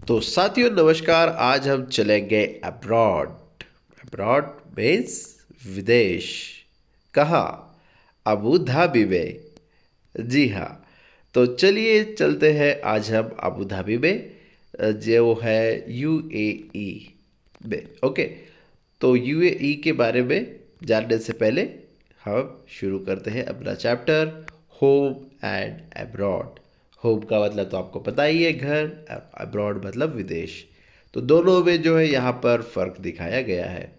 तो साथियों नमस्कार। आज हम चलेंगे अब्रॉड। अब्रॉड मीन्स विदेश। कहाँ? अबू धाबी में। जी हाँ। तो चलिए चलते हैं आज हम अबू धाबी में, जो है यूएई में। ओके। तो यूएई के बारे में जानने से पहले हम शुरू करते हैं अपना chapter home and abroad. Home का मतलब तो आपको पता ही है, घर। अब्रॉड मतलब विदेश। तो दोनों में जो है यहाँ पर फ़र्क दिखाया गया है।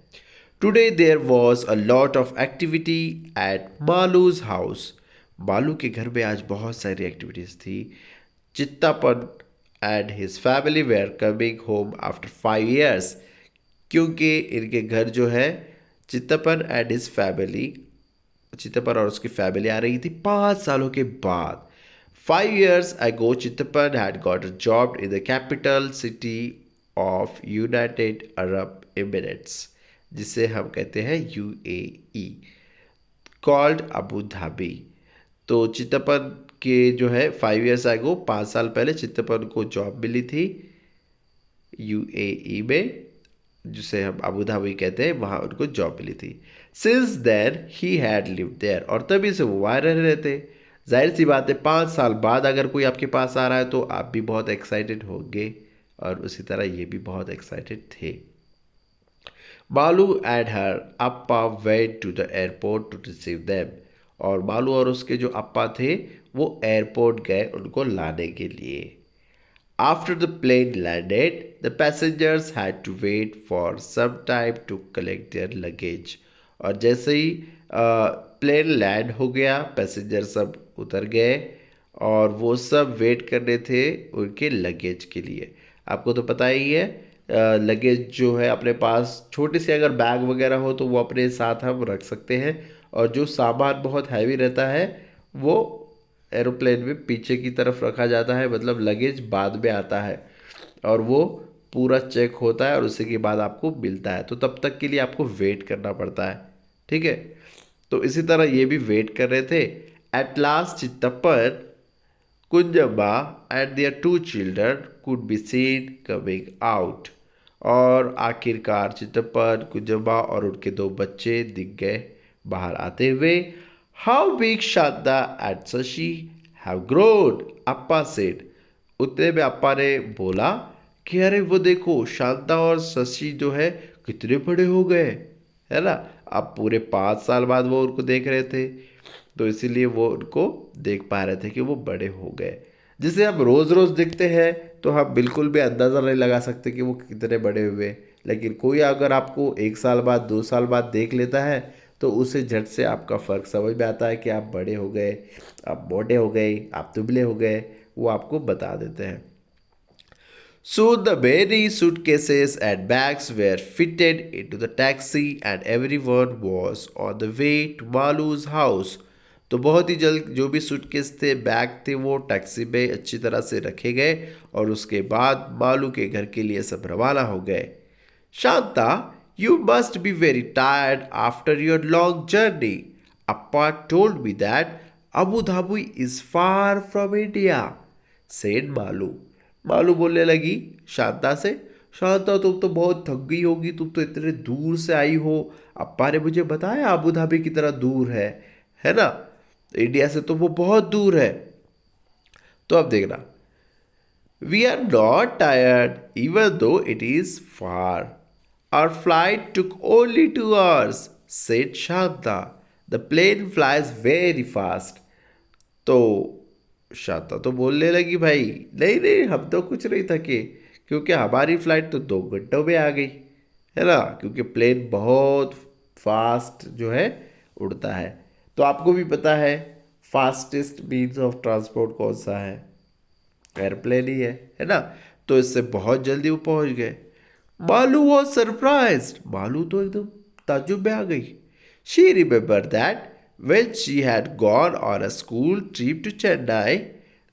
Today there was a lot of activity at Malu's house. Malu के घर में आज बहुत सारी एक्टिविटीज़ थी। Chittappan and his family were coming home after 5 years, क्योंकि इनके घर जो है Chittappan and his family, Chittappan और उसकी फैमिली आ रही थी 5 सालों के बाद। 5 years ago चित्तपन had got a job in the capital city of United Arab Emirates, जिसे हम कहते हैं यूएई, कॉल्ड अबू धाबी। तो चित्तपन के जो है 5 years ago, 5 साल पहले चित्तपन को जॉब मिली थी यूएई में, जिसे हम अबू धाबी कहते हैं, वहाँ उनको जॉब मिली थी। Since then he had lived there, और तभी से वो वहाँ रह रहे थे। जाहिर सी बात है, 5 साल बाद अगर कोई आपके पास आ रहा है तो आप भी बहुत एक्साइटेड होंगे, और उसी तरह ये भी बहुत एक्साइटेड थे। Malu and her Appa went to the airport to receive them, और मालू और उसके जो अप्पा थे वो एयरपोर्ट गए उनको लाने के लिए। After the plane landed, the passengers had to wait for some time to collect their luggage. और जैसे ही प्लेन लैंड हो गया, पैसेंजर सब उतर गए और वो सब वेट कर रहे थे उनके लगेज के लिए। आपको तो पता ही है, लगेज जो है अपने पास छोटे से अगर बैग वगैरह हो तो वो अपने साथ हम रख सकते हैं, और जो सामान बहुत हैवी रहता है वो एरोप्लेन में पीछे की तरफ रखा जाता है, मतलब लगेज बाद में आता है और वो पूरा चेक होता है और उसी के बाद आपको मिलता है। तो तब तक के लिए आपको वेट करना पड़ता है। ठीक है। तो इसी तरह ये भी वेट कर रहे थे। At last Chittappan, Kunjamba and their 2 children could be seen coming out, और आखिरकार चित्तप्पन, कुंजम्बा और उनके 2 बच्चे दिख गए बाहर आते हुए। How big Sharada and Shashi have grown, Appa said. उतने में अप्पा ने बोला कि अरे वो देखो, शांता और शशि जो है कितने बड़े हो गए, है ना। अब पूरे 5 साल बाद वो उनको देख रहे थे, तो इसीलिए वो उनको देख पा रहे थे कि वो बड़े हो गए। जिसे हम रोज रोज देखते हैं तो हम बिल्कुल भी अंदाज़ा नहीं लगा सकते कि वो कितने बड़े हुए। लेकिन कोई अगर आपको 1 साल बाद, 2 साल बाद देख लेता है तो उसे झट से आपका फ़र्क समझ में आता है कि आप बड़े हो गए, आप मोटे हो गए, आप दुबले हो गए, वो आपको बता देते हैं। Soon the many suitcases and bags were fitted into the taxi and everyone was on the way to Malu's house. तो बहुत ही जल्द जो भी सूटकेस थे, बैग थे, वो टैक्सी में अच्छी तरह से रखे गए और उसके बाद मालू के घर के लिए सब रवाना हो गए। Shanta, you must be very tired after your long journey. Appa told me that Abu Dhabi is far from India, said Malu. Malu बोलने लगी शांता से, शांता तुम तो बहुत थक गई होगी, तुम तो इतने दूर से आई हो। अप्पा ने मुझे बताया अबू धाबी की तरह दूर है ना। इंडिया से तो वो बहुत दूर है। तो अब देखना, we are not tired even though it is far, our flight took only 2 hours, said Shanta. The plane flies very fast. तो शांता तो बोलने लगी, भाई नहीं नहीं, हम तो कुछ नहीं थके, क्योंकि हमारी फ्लाइट तो 2 घंटों में आ गई, है ना। क्योंकि प्लेन बहुत फास्ट जो है उड़ता है। तो आपको भी पता है फास्टेस्ट मीन्स ऑफ ट्रांसपोर्ट कौन सा है? एयरप्लेन ही है ना। तो इससे बहुत जल्दी वो पहुंच गए। मालू वॉज सरप्राइज, मालू तो एकदम ताज्जुब में आ गई। She remember that when she had gone on a school trip to Chennai,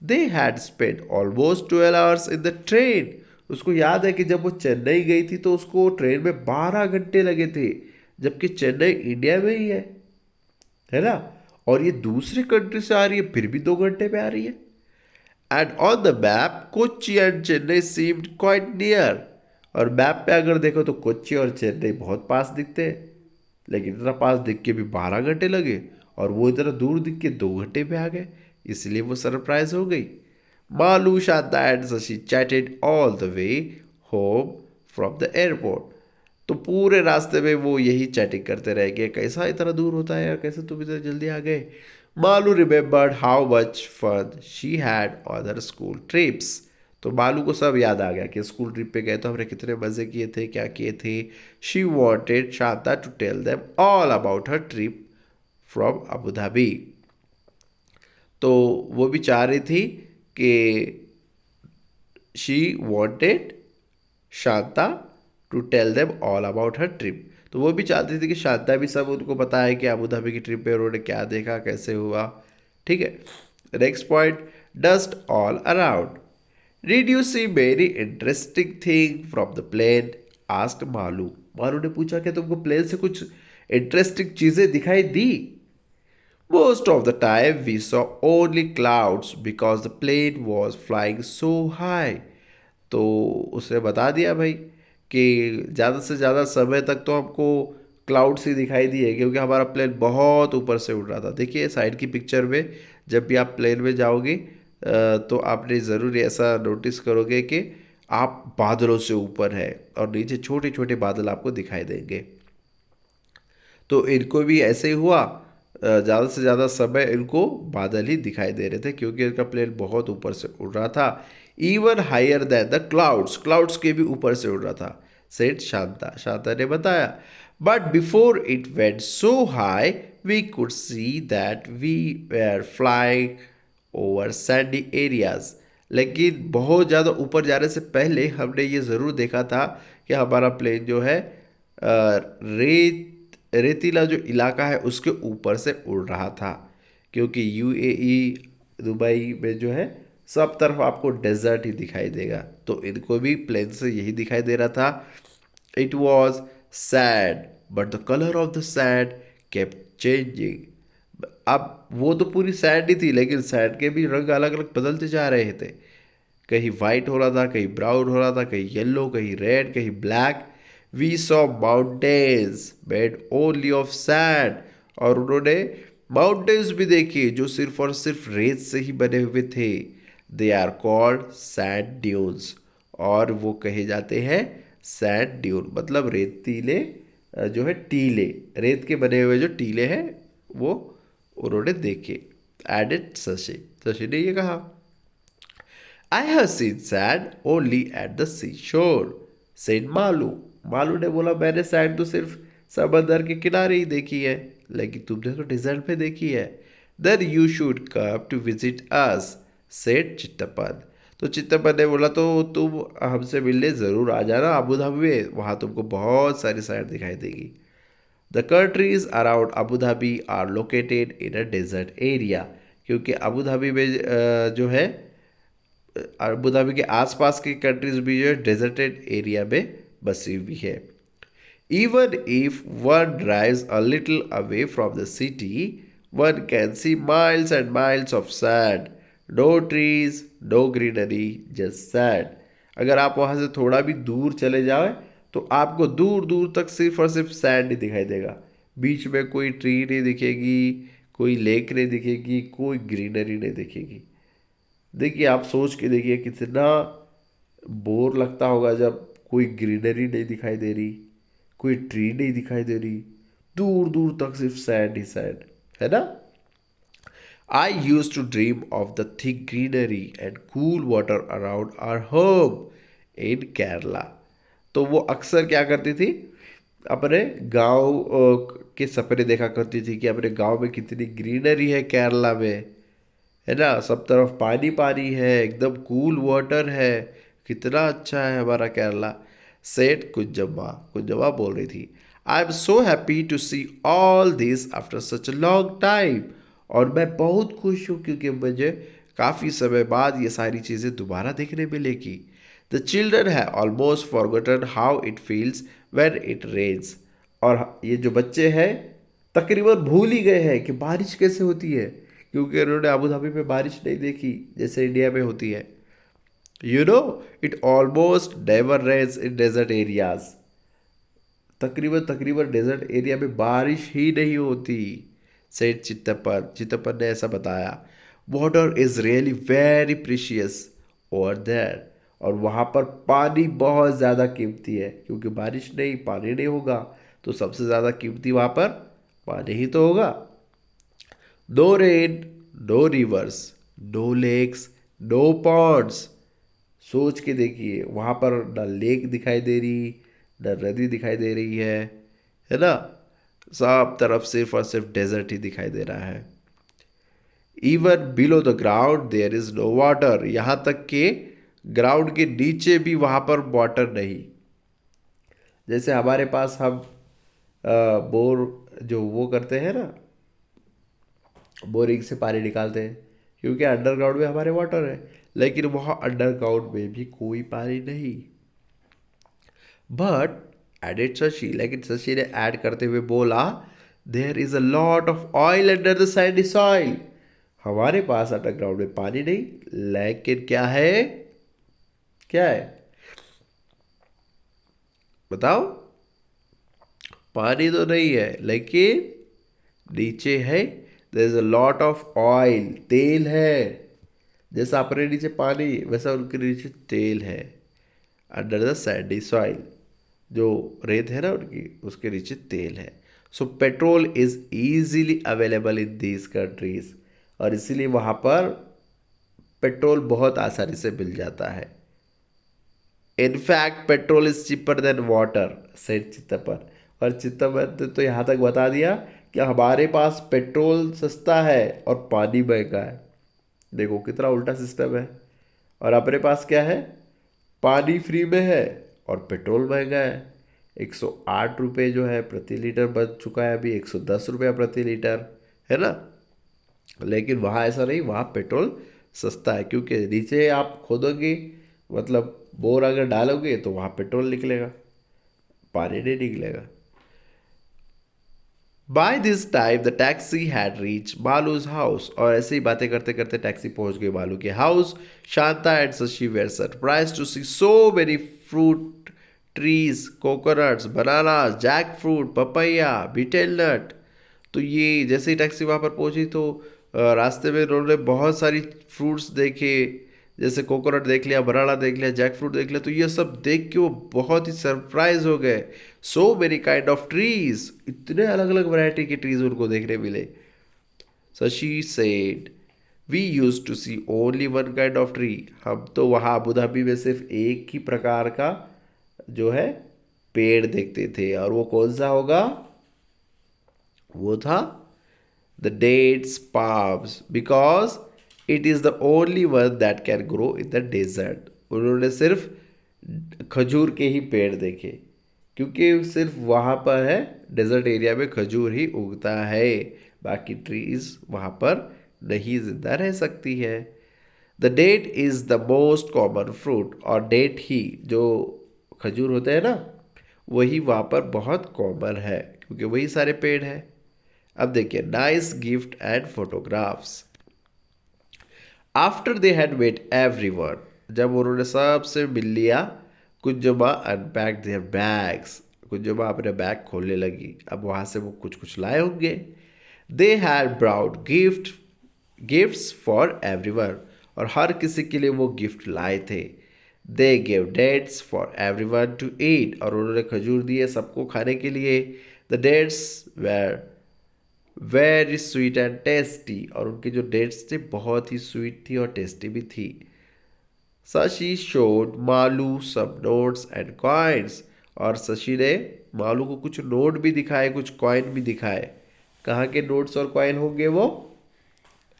they had spent almost 12 hours in the train. उसको याद है कि जब वो चेन्नई गई थी तो उसको ट्रेन में 12 घंटे लगे थे, जबकि चेन्नई इंडिया में ही है ना। और ये दूसरी कंट्री से आ रही है फिर भी 2 घंटे में आ रही है। And on the map Kochi and Chennai seemed quite near. और मैप पे अगर देखो तो कोच्चि और चेन्नई बहुत पास दिखते हैं, लेकिन इतना पास दिख के भी 12 घंटे लगे, और वो इतना दूर दिख के 2 घंटे में आ गए, इसलिए वो सरप्राइज हो गई। Malu, Shanta and Shashi chatted all the way home from the airport. तो पूरे रास्ते में वो यही चैटिंग करते रह गए, कैसा इतना दूर होता है यार, कैसे तुम इतना जल्दी आ गए। Malu remembered how much fun she had on her school trips. तो मालू को सब याद आ गया कि स्कूल ट्रिप पे गए तो हमने कितने मज़े किए थे, क्या किए थे। She wanted Shanta to tell them all about her trip from Abu Dhabi. तो वो भी चाह रही थी कि she wanted Shanta to tell them all about her trip. तो वो भी चाहती थी कि शांता भी सब उनको बताए कि अबू धाबी की ट्रिप पे उन्होंने क्या देखा, कैसे हुआ। ठीक है। Next point, dust all around. Did you see very interesting thing from the plane, asked Malu. Malu ने पूछा कि तुमको प्लेन से कुछ इंटरेस्टिंग चीजें दिखाई दी। Most of the time we saw only clouds because the plane was flying so high. तो उसने बता दिया भाई कि ज़्यादा से ज़्यादा समय तक तो हमको क्लाउड्स ही दिखाई दिए, क्योंकि हमारा प्लेन बहुत ऊपर से उड़ रहा था। देखिए साइड की पिक्चर में, जब भी आप प्लेन में जाओगे तो आपने ज़रूर ऐसा नोटिस करोगे कि आप बादलों से ऊपर है और नीचे छोटे छोटे बादल आपको दिखाई देंगे। तो इनको भी ऐसे ही हुआ, ज़्यादा से ज़्यादा समय इनको बादल ही दिखाई दे रहे थे, क्योंकि इनका प्लेन बहुत ऊपर से उड़ रहा था। Even higher than the clouds, clouds के भी ऊपर से उड़ रहा था, सेड शांता। शांता ने बताया, but before it went so high we could see that we were flying over sandy areas. लेकिन बहुत ज़्यादा ऊपर जाने से पहले हमने ये ज़रूर देखा था कि हमारा प्लेन जो है रेतीला जो इलाका है उसके ऊपर से उड़ रहा था, क्योंकि यूएई दुबई में जो है सब तरफ आपको डेजर्ट ही दिखाई देगा। तो इनको भी प्लेन से यही दिखाई दे रहा था। It was sad but the colour of the sad kept changing. अब वो तो पूरी सैड ही थी, लेकिन सैड के भी रंग अलग अलग बदलते जा रहे थे। कहीं वाइट हो रहा था, कहीं ब्राउन हो रहा था, कहीं येलो, कहीं रेड, कहीं black. We saw mountains made only of sand. और उन्होंने माउंटेन्स भी देखी जो सिर्फ और सिर्फ रेत से ही बने हुए थे। They are called sand dunes. और वो कहे जाते हैं सैंड ड्यून, मतलब रेतीले जो है टीले, रेत के बने हुए जो टीले हैं वो उन्होंने देखे। एडेड शशि, शशि ने ये कहा, I have seen sand only at the sea shore, said Malu. Malu ने बोला, मैंने सैंड तो सिर्फ समंदर के किनारे ही देखी है, लेकिन तुमने तो डिजर्ट में देखी है। Then you should come to visit us, said Chittappan. तो चित्तपन ने बोला, तो तुम हमसे मिलने ज़रूर आ जाना अबू धाबी में, वहाँ तुमको बहुत सारी सैंड दिखाई देगी। The countries around Abu Dhabi are located in a desert area. क्योंकि अबू धाबी में जो है अबू धाबी के आसपास की कंट्रीज भी जो है डेजर्टेड एरिया में बसी हुई है। Even if one drives a little away from the city one can see miles and miles of sand, no trees no greenery just sand. अगर आप वहाँ से थोड़ा भी दूर चले जाए तो आपको दूर दूर तक सिर्फ और सिर्फ सैंड ही दिखाई देगा, बीच में कोई ट्री नहीं दिखेगी, कोई लेक नहीं दिखेगी, कोई ग्रीनरी नहीं दिखेगी। देखिए आप सोच के देखिए कितना बोर लगता होगा जब कोई ग्रीनरी नहीं दिखाई दे रही, कोई ट्री नहीं दिखाई दे रही, दूर दूर तक सिर्फ सैंड ही सैंड है ना। I use to dream of the thick greenery and cool water around our home in Kerala. तो वो अक्सर क्या करती थी, अपने गांव के सपने देखा करती थी कि अपने गांव में कितनी ग्रीनरी है केरला में, है ना, सब तरफ पानी पानी है, एकदम कूल वाटर है, कितना अच्छा है हमारा केरला। सेठ कुंजम्मा, कुंजम्मा बोल रही थी, I am so happy to see all this after such a long time. और मैं बहुत खुश हूँ क्योंकि मुझे काफ़ी समय बाद ये सारी चीज़ें दोबारा देखने मिलेगी। The children have almost forgotten how it feels when it rains. और ये जो बच्चे हैं तकरीबन भूल ही गए हैं कि बारिश कैसे होती है, क्योंकि उन्होंने अबू धाबी में बारिश नहीं देखी जैसे इंडिया में होती है। You know it almost never rains in desert areas. तकरीबन तकरीबन डेजर्ट एरिया में बारिश ही नहीं होती, सेठ चित्तप्पन। चित्तप्पन ने ऐसा बताया। Water is really very precious over there. और वहाँ पर पानी बहुत ज़्यादा कीमती है, क्योंकि बारिश नहीं, पानी नहीं होगा, तो सबसे ज़्यादा कीमती वहाँ पर पानी ही तो होगा। No rain, no rivers, no lakes, no ponds. सोच के देखिए, वहाँ पर न लेक दिखाई दे रही, न नदी दिखाई दे रही है ना। सब तरफ सिर्फ और सिर्फ डेजर्ट ही दिखाई दे रहा है। Even below the ground there is no water. यहाँ तक कि ग्राउंड के नीचे भी वहाँ पर वाटर नहीं। जैसे हमारे पास हम बोर जो वो करते हैं ना, बोरिंग से पानी निकालते हैं, क्योंकि अंडरग्राउंड में हमारे वाटर है, लेकिन वहाँ अंडरग्राउंड में भी कोई पानी नहीं। बट एडेड शशि, लेकिन शशि ने ऐड करते हुए बोला, there is a lot of oil under the sandy soil. हमारे पास अंडरग्राउंड में पानी नहीं, लेकिन क्या है, क्या है बताओ। पानी तो नहीं है, लेकिन नीचे है, there is a lot of oil, तेल है। जैसा अपने नीचे पानी, वैसा उनके नीचे तेल है। अंडर द सैंडी सॉइल, जो रेत है ना उनकी, उसके नीचे तेल है। So petrol is easily available in these countries. और इसीलिए वहाँ पर पेट्रोल बहुत आसानी से मिल जाता है। In fact petrol is cheaper than water, सेठ चित्तप्पन। और चित्तप्पन ने तो यहाँ तक बता दिया कि हमारे पास पेट्रोल सस्ता है और पानी महंगा है। देखो कितना उल्टा सिस्टम है। और अपने पास क्या है, पानी फ्री में है और पेट्रोल महंगा है। 108 रुपये जो है प्रति लीटर बच चुका है, अभी 110 रुपया प्रति लीटर, है ना। लेकिन वहाँ ऐसा नहीं, वहाँ पेट्रोल सस्ता है, क्योंकि नीचे आप खोदोगे, मतलब बोर अगर डालोगे तो वहाँ पेट्रोल निकलेगा, पानी नहीं निकलेगा। By this time the taxi had reach Balu's house. और ऐसे ही बातें करते करते टैक्सी पहुंच गई बालू के house. Shanta and Shashi were surprise to see so many fruit trees, coconuts, bananas, jack fruit, papaya, betel nut. तो ये जैसे ही टैक्सी वहाँ पर पहुंची तो रास्ते में उन्होंने बहुत सारी फ्रूट्स देखे। जैसे कोकोनट देख लिया, बनाना देख लिया, जैक फ्रूट देख लिया, तो ये सब देख के वो बहुत ही सरप्राइज हो गए। So many kind of trees, इतने अलग अलग वैरायटी के ट्रीज उनको देखने मिले। Shashi said, we use to see only one kind of tree. हम तो वहाँ अबू धाबी में सिर्फ एक ही प्रकार का जो है पेड़ देखते थे, और वो कौन सा होगा, वो था the dates palms, because it is the only one that can grow in the desert. उन्होंने सिर्फ खजूर के ही पेड़ देखे, क्योंकि सिर्फ वहाँ पर है, डेजर्ट एरिया में खजूर ही उगता है, बाकी ट्रीज वहाँ पर नहीं जिंदा रह सकती है। The that is the most common fruit. और डेट ही, जो खजूर होते हैं ना, वही वहाँ पर बहुत कॉमन है, क्योंकि वही सारे पेड़ हैं। अब देखिए, nice gift and photographs. After they had met everyone, जब उन्होंने सबसे मिल लिया, कुंजुमा अनपैक देयर बैग्स। कुंजुमा अपने बैग खोलने लगी, अब वहाँ से वो कुछ कुछ लाए होंगे। They had brought gifts for everyone, और हर किसी के लिए वो गिफ्ट लाए थे। They gave dates for everyone to eat, और उन्होंने खजूर दिए सबको खाने के लिए। The dates were very sweet and tasty, और उनकी जो डेट्स थे बहुत ही स्वीट थी और टेस्टी भी थी। शशि शोड मालू सब नोट्स एंड कॉइन्स, और शशि ने मालू को कुछ नोट भी दिखाए, कुछ कॉइन भी दिखाए। कहाँ के नोट्स और कॉइन होंगे वो,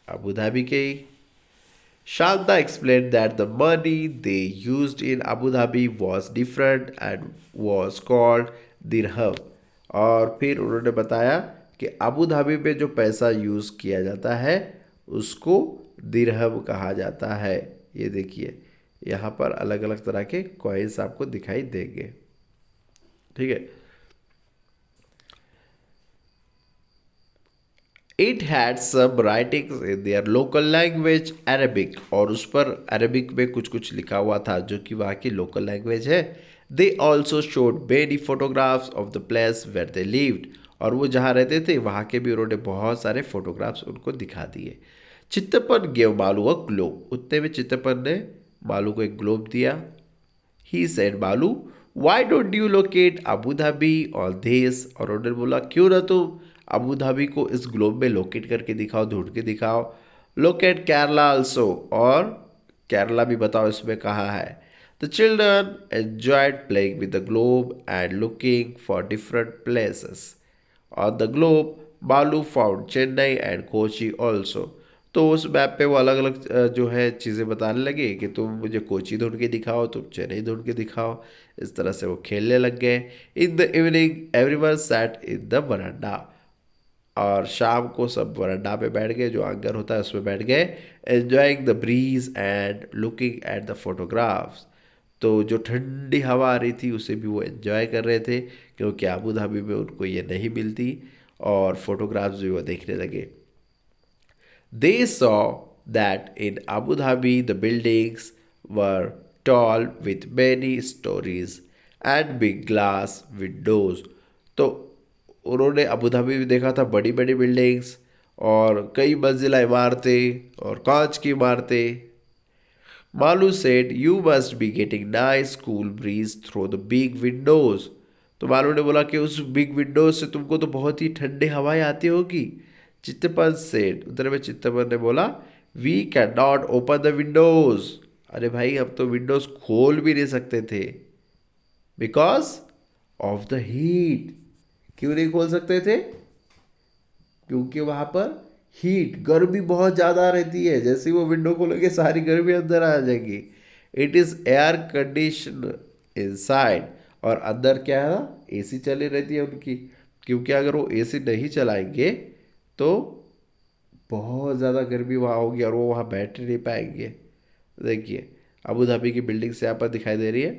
अबू धाबी के ही। Shanta explained that the money they used in Abu Dhabi was different and was called dirham। और फिर उन्होंने बताया कि अबू धाबी में जो पैसा यूज़ किया जाता है उसको दिरहम कहा जाता है। ये देखिए, यहाँ पर अलग अलग तरह के कॉइन्स आपको दिखाई देंगे, ठीक है। It had some writings in their local language Arabic, और उस पर अरबिक में कुछ कुछ लिखा हुआ था जो कि वहाँ की लोकल लैंग्वेज है. They also showed many photographs of the place where they lived, और वो जहाँ रहते थे वहाँ के भी उन्होंने बहुत सारे फोटोग्राफ्स उनको दिखा दिए. चित्तपन गेव मालू अ ग्लोब, उतने में चित्तपन ने मालू को एक ग्लोब दिया. He said Malu, why don't you locate Abu Dhabi और देश, और उन्होंने बोला क्यों ना तुम अबू धाबी को इस ग्लोब में लोकेट करके दिखाओ, ढूंढ के दिखाओ. लोकेट केरला आल्सो, और केरला भी बताओ इसमें कहाँ है. The children enjoyed playing with the globe and looking for different places. On the globe Malu found Chennai and Kochi also. तो उस मैप पे वो अलग अलग जो है चीज़ें बताने लगे कि तुम मुझे कोची ढूंढ के दिखाओ, तुम चेन्नई ढूंढ के दिखाओ. इस तरह से वो खेलने लग गए. In the evening everyone sat in the वरांडा, और शाम को सब वरांडा पे बैठ गए, जो आंगन होता है उसमें बैठ गए. Enjoying the breeze and looking at the photographs. तो जो ठंडी हवा आ रही थी उसे भी वो एंजॉय कर रहे थे, क्योंकि अबू धाबी में उनको ये नहीं मिलती, और फोटोग्राफ्स भी वो देखने लगे. They saw that in Abu Dhabi the buildings were tall with many stories and big glass windows. तो उन्होंने अबू धाबी में देखा था बड़ी बड़ी बिल्डिंग्स और कई मंजिला इमारतें और कांच की इमारतें. Malu said you must be getting nice cool bridge through the big Windows. तो मालू ने बोला कि उस बिग विंडोज से तुमको तो बहुत ही ठंडी हवाएं आती होगी. चित्तपन सेड, उधर में चित्तपन ने बोला we can not open the windows. अरे भाई हम तो विंडोज खोल भी नहीं सकते थे, बिकॉज ऑफ द हीट. क्यों नहीं खोल सकते थे? क्योंकि वहां पर हीट, गर्मी बहुत ज़्यादा रहती है. जैसे ही वो विंडो खोलेंगे सारी गर्मी अंदर आ जाएगी. It is air condition inside, और अंदर क्या है, एसी चली रहती है उनकी. क्योंकि अगर वो एसी नहीं चलाएंगे तो बहुत ज़्यादा गर्मी वहाँ होगी और वो वहाँ बैठ नहीं पाएंगे. देखिए अबू धाबी की बिल्डिंग से यहाँ पर दिखाई दे रही है.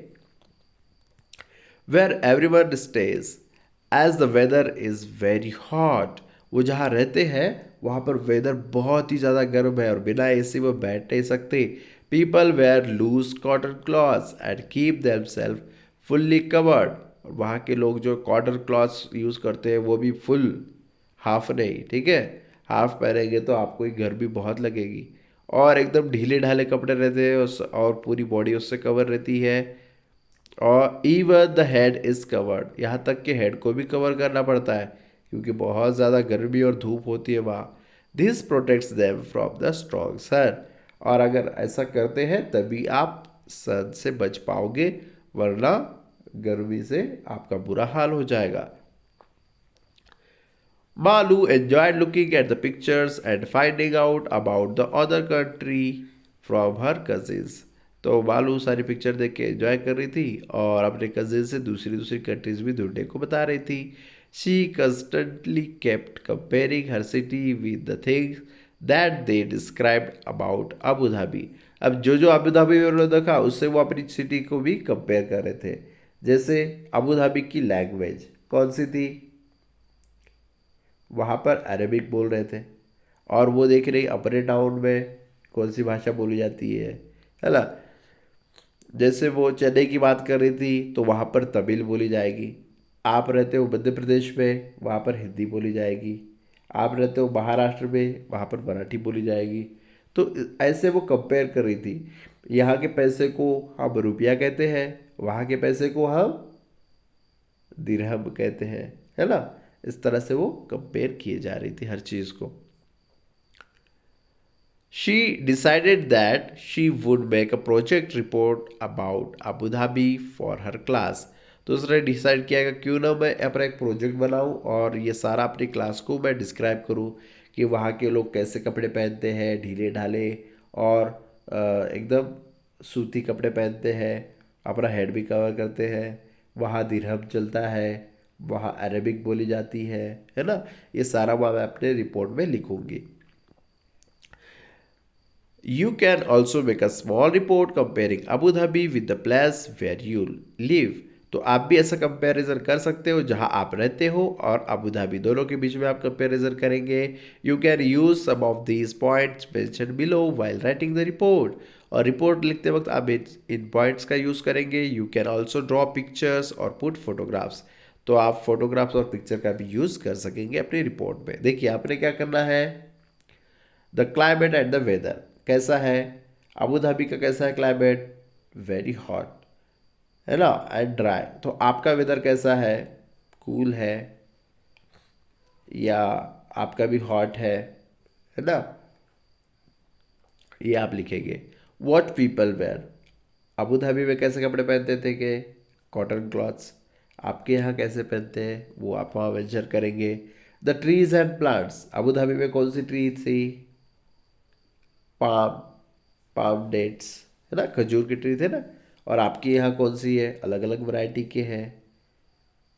Where everyone stays as the weather is very hot. वो जहाँ रहते हैं वहाँ पर वेदर बहुत ही ज़्यादा गर्म है और बिना एसी वो बैठ नहीं सकते. People wear loose cotton clothes and keep themselves fully covered. और वहाँ के लोग जो कॉटन क्लॉथ्स यूज़ करते हैं वो भी फुल, हाफ नहीं, ठीक है. हाफ पहनेंगे तो आपको ही गर्मी बहुत लगेगी. और एकदम ढीले ढाले कपड़े रहते हैं और पूरी बॉडी उससे कवर रहती है. और even the head is covered, यहाँ तक कि हेड को भी कवर करना पड़ता है क्योंकि बहुत ज़्यादा गर्मी और धूप होती है वहाँ. This protects them from the strong sun. और अगर ऐसा करते हैं तभी आप सन से बच पाओगे, वरना गर्मी से आपका बुरा हाल हो जाएगा. Malu enjoyed looking at the pictures and finding out about the other country from her cousins. तो मालू सारी पिक्चर देख के एंजॉय कर रही थी और अपने कजिन से दूसरी दूसरी कंट्रीज भी ढूंढने को बता रही थी. She constantly kept comparing her city with the things that they described about Abu Dhabi. अब जो जो अबू धाबी में उन्होंने देखा उससे वो अपनी सिटी को भी कंपेयर कर रहे थे. जैसे अबू धाबी की लैंग्वेज कौन सी थी, वहाँ पर अरेबिक बोल रहे थे. और वो देख रही अपने टाउन में कौन सी भाषा बोली जाती है ना. जैसे वो चेन्नई की बात कर रही थी तो वहाँ पर तमिल बोली जाएगी. आप रहते हो मध्य प्रदेश में, वहाँ पर हिंदी बोली जाएगी. आप रहते हो महाराष्ट्र में, वहाँ पर मराठी बोली जाएगी. तो ऐसे वो कंपेयर कर रही थी. यहाँ के पैसे को हम रुपया कहते हैं, वहाँ के पैसे को हम दिरहम कहते हैं, है ना. इस तरह से वो कंपेयर किए जा रही थी हर चीज़ को. She decided that she would make a project report about Abu Dhabi for her class. तो उसने डिसाइड किया कि क्यों ना मैं अपना एक प्रोजेक्ट बनाऊं और ये सारा अपनी क्लास को मैं डिस्क्राइब करूं कि वहाँ के लोग कैसे कपड़े पहनते हैं, ढीले ढाले और एकदम सूती कपड़े पहनते हैं, अपना हेड भी कवर करते हैं. वहाँ दिरहम चलता है, वहाँ अरेबिक बोली जाती है ना. ये सारा मैं अपने रिपोर्ट में लिखूंगी. You can also make a small report comparing Abu Dhabi with the place where you live. तो आप भी ऐसा कंपैरिजन कर सकते हो जहां आप रहते हो और अबू धाबी, दोनों के बीच में आप कंपैरिजन करेंगे। You can use some of these points mention below while writing the report. और रिपोर्ट लिखते वक्त आप इन पॉइंट्स का यूज करेंगे। You can also draw pictures और पुट फोटोग्राफ्स। तो आप फोटोग्राफ्स और पिक्चर का भी यूज कर सकेंगे अपनी रिपोर्ट में। देखिए आपने क्या करना है, the climate and the weather कैसा है, अबू धाबी का कैसा है क्लाइमेट, वेरी हॉट है ना, एंड ड्राई। तो आपका वेदर कैसा है, कूल है या आपका भी हॉट है ना, ये आप लिखेंगे। What people wear, Abu Dhabi में कैसे कपड़े पहनते थे कि कॉटन क्लॉथ्स, आपके यहाँ कैसे पहनते हैं वो आप वहाँ मेंशन करेंगे। The trees and plants, Abu Dhabi में कौन सी ट्री थी, पाम, पाम डेट्स है ना, खजूर की ट्री थे ना। और आपके यहाँ कौन सी है, अलग अलग वैरायटी के हैं,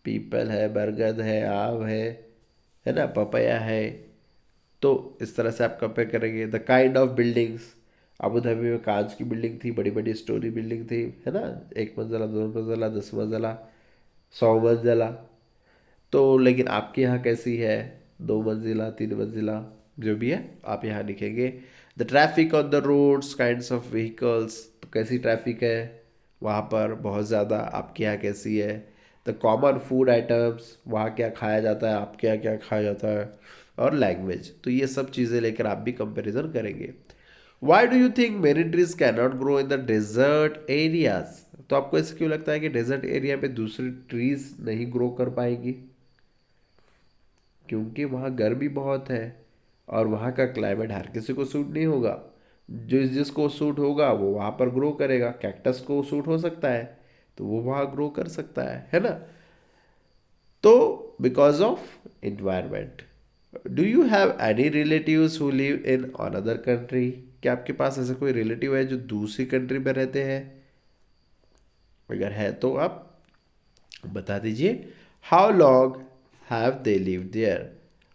पीपल है, बरगद है, आम है ना, पपाया है। तो इस तरह से आप कंपेयर करेंगे। The kind of buildings, Abu Dhabi में कांच की बिल्डिंग थी, बड़ी बड़ी स्टोरी बिल्डिंग थी है ना, 1 मंजिला, 2 मंजिला, 10 मंजिला, 100 मंजिला। तो लेकिन आपके यहाँ कैसी है, 2 मंजिला, 3 मंजिला, जो भी है आप यहाँ लिखेंगे। The traffic on the roads, kinds of vehicles, तो कैसी ट्रैफिक है वहाँ पर, बहुत ज़्यादा, आपके यहाँ कैसी है। द कॉमन फूड आइटम्स, वहाँ क्या खाया जाता है, आपके यहाँ क्या खाया जाता है। और लैंग्वेज, तो ये सब चीज़ें लेकर आप भी कंपैरिजन करेंगे। Why do you think many trees can not grow in the desert areas, तो आपको ऐसे क्यों लगता है कि डेजर्ट एरिया में दूसरी ट्रीज नहीं ग्रो कर पाएंगी, क्योंकि वहाँ गर्मी बहुत है और वहाँ का क्लाइमेट हर किसी को सूट नहीं होगा। जिसको सूट होगा वो वहाँ पर ग्रो करेगा। कैक्टस को सूट हो सकता है तो वो वहाँ ग्रो कर सकता है ना। तो because of environment. Do you have any relatives who live in another country, क्या आपके पास ऐसा कोई रिलेटिव है जो दूसरी कंट्री में रहते हैं, अगर है तो आप बता दीजिए। How long have they live there,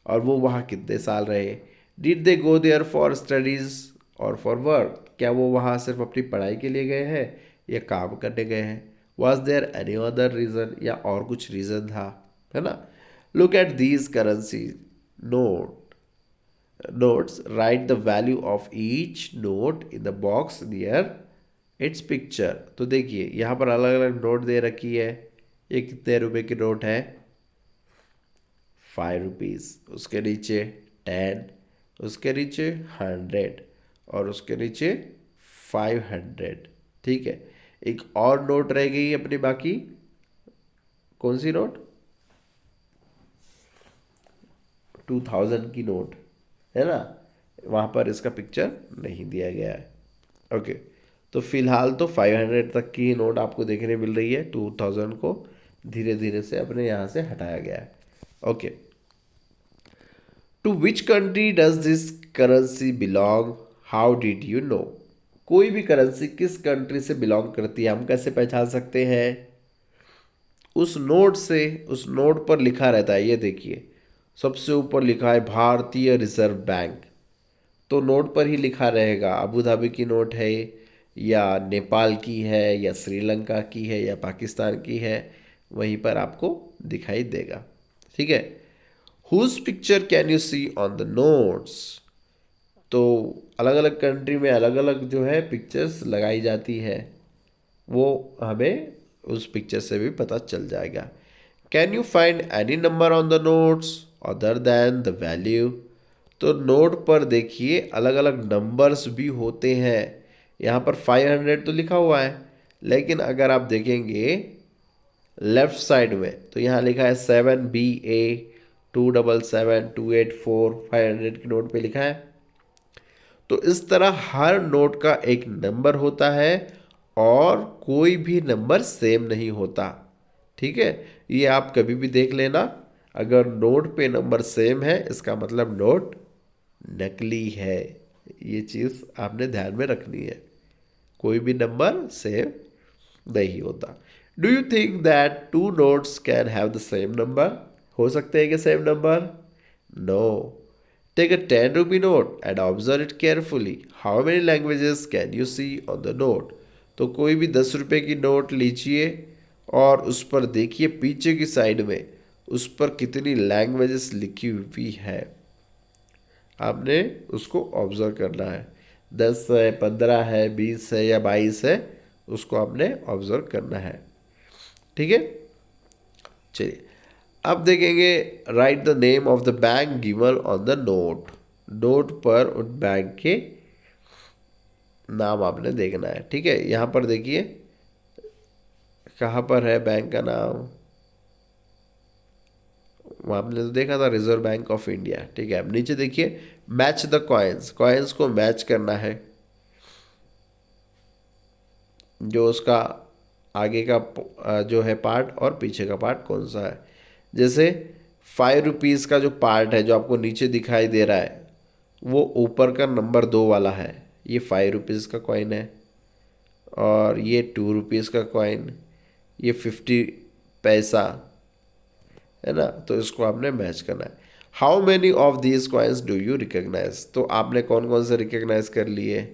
और वो वहाँ कितने साल रहे। Did they go there for studies और फॉर वर्क, क्या वो वहाँ सिर्फ अपनी पढ़ाई के लिए गए हैं या काम करने गए हैं। Was there any other reason, या और कुछ रीज़न था, है ना। Look at these currency notes, write the value of each note in the box near its picture। तो देखिए यहाँ पर अलग अलग नोट दे रखी है। ये कितने रुपए की नोट है, 5 रुपीज़, उसके नीचे 10, उसके नीचे 100 और उसके नीचे 500। ठीक है, एक और नोट रह गई अपनी बाकी, कौन सी नोट, 2000 की नोट है ना, वहाँ पर इसका पिक्चर नहीं दिया गया है। ओके, तो फिलहाल तो 500 तक की नोट आपको देखने मिल रही है, 2000 को धीरे धीरे से अपने यहाँ से हटाया गया है। Okay, to which country does this currency belong, how did you know, कोई भी करेंसी किस कंट्री से बिलोंग करती है हम कैसे पहचान सकते हैं, उस नोट से, उस नोट पर लिखा रहता है। ये देखिए सबसे ऊपर लिखा है भारतीय रिजर्व बैंक, तो नोट पर ही लिखा रहेगा अबू धाबी की नोट है या नेपाल की है या श्रीलंका की है या पाकिस्तान की है, वहीं पर आपको दिखाई देगा। ठीक है, whose picture can you see on the notes, तो अलग अलग कंट्री में अलग अलग जो है पिक्चर्स लगाई जाती है, वो हमें उस पिक्चर से भी पता चल जाएगा। Can you find any number on the notes other than the value, तो नोट पर देखिए अलग अलग नंबर्स भी होते हैं। यहाँ पर 500 तो लिखा हुआ है, लेकिन अगर आप देखेंगे लेफ्ट साइड में तो यहाँ लिखा है 7BA 277 284, 500 की नोट पे लिखा है। तो इस तरह हर नोट का एक नंबर होता है और कोई भी नंबर सेम नहीं होता। ठीक है, ये आप कभी भी देख लेना, अगर नोट पे नंबर सेम है इसका मतलब नोट नकली है। ये चीज़ आपने ध्यान में रखनी है, कोई भी नंबर सेम नहीं होता। Do you think that 2 notes can have the same number, हो सकते हैं कि same number, no. Take a 10 rupee note and observe it carefully, how many languages can you see on the note, तो कोई भी 10 रुपये की नोट लीजिए और उस पर देखिए पीछे की साइड में उस पर कितनी लैंग्वेजेस लिखी हुई है, आपने उसको ऑब्जर्व करना है। 10 है, 15 है, 20 है या 22 है, उसको आपने ऑब्जर्व करना है। ठीक है, चलिए अब देखेंगे। Right the name of the bank given on the note. Note पर उन बैंक के नाम आपने देखना है। ठीक है, यहाँ पर देखिए कहाँ पर है बैंक का नाम, आपने तो देखा था रिजर्व बैंक ऑफ इंडिया। ठीक है, अब नीचे देखिए मैच द कॉइन्स, कॉइन्स को मैच करना है, जो उसका आगे का जो है पार्ट और पीछे का पार्ट कौन सा है। जैसे 5 रुपीज़ का जो पार्ट है जो आपको नीचे दिखाई दे रहा है, वो ऊपर का नंबर 2 वाला है, ये 5 रुपीज़ का कॉइन है। और ये 2 रुपीज़ का कॉइन, ये 50 पैसा है ना, तो इसको आपने मैच करना है। How many of these coins do you recognise, तो आपने कौन कौन से रिकग्नाइज कर लिए,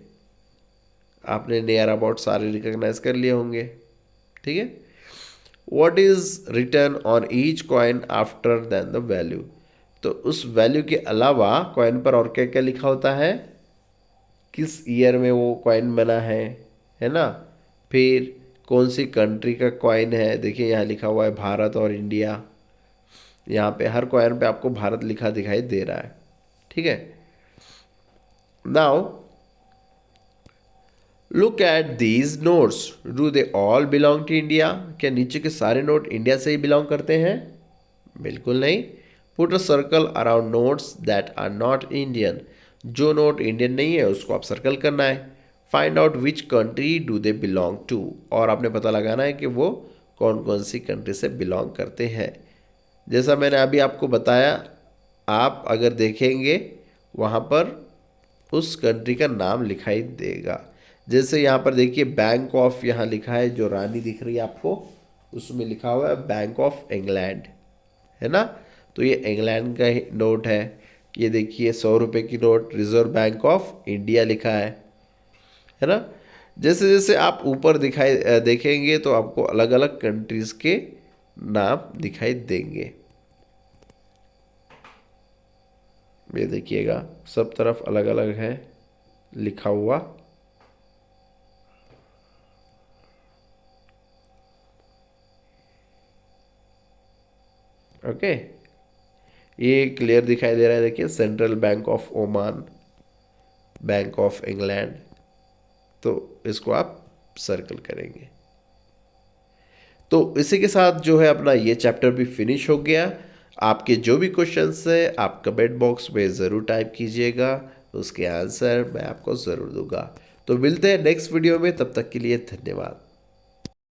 आपने नियर अबाउट सारे रिकग्नाइज कर लिए होंगे। ठीक है, what is return on each coin after then the value, तो उस वैल्यू के अलावा कॉइन पर और क्या क्या लिखा होता है, किस ईयर में वो कॉइन बना है ना, फिर कौन सी कंट्री का कॉइन है, देखिए यहाँ लिखा हुआ है भारत और इंडिया, यहाँ पे हर कॉइन पे आपको भारत लिखा दिखाई दे रहा है। ठीक है, now look at these notes, do they all belong to India, क्या नीचे के सारे नोट इंडिया से ही बिलोंग करते हैं, बिल्कुल नहीं। Put a circle around notes that are not Indian, जो नोट इंडियन नहीं है उसको आप सर्कल करना है। Find out which country do they belong to, और आपने पता लगाना है कि वो कौन कौन सी कंट्री से बिलोंग करते हैं। जैसा मैंने अभी आपको बताया, आप अगर देखेंगे वहाँ पर उस कंट्री का नाम लिखाई देगा। जैसे यहाँ पर देखिए बैंक ऑफ यहाँ लिखा है, जो रानी दिख रही है आपको, उसमें लिखा हुआ है बैंक ऑफ इंग्लैंड, है ना, तो ये इंग्लैंड का ही नोट है। ये देखिए 100 रुपये की note, reserve bank of India लिखा है ना। जैसे जैसे आप ऊपर देखेंगे तो आपको अलग अलग कंट्रीज के नाम दिखाई देंगे। ये देखिएगा सब तरफ अलग अलग है लिखा हुआ। ओके, ये क्लियर दिखाई दे रहा है, देखिए central bank of Oman, bank of England, तो इसको आप सर्कल करेंगे। तो इसी के साथ जो है अपना ये चैप्टर भी फिनिश हो गया। आपके जो भी क्वेश्चंस है आप कमेंट बॉक्स में ज़रूर टाइप कीजिएगा, उसके आंसर मैं आपको ज़रूर दूंगा। तो मिलते हैं नेक्स्ट वीडियो में, तब तक के लिए धन्यवाद।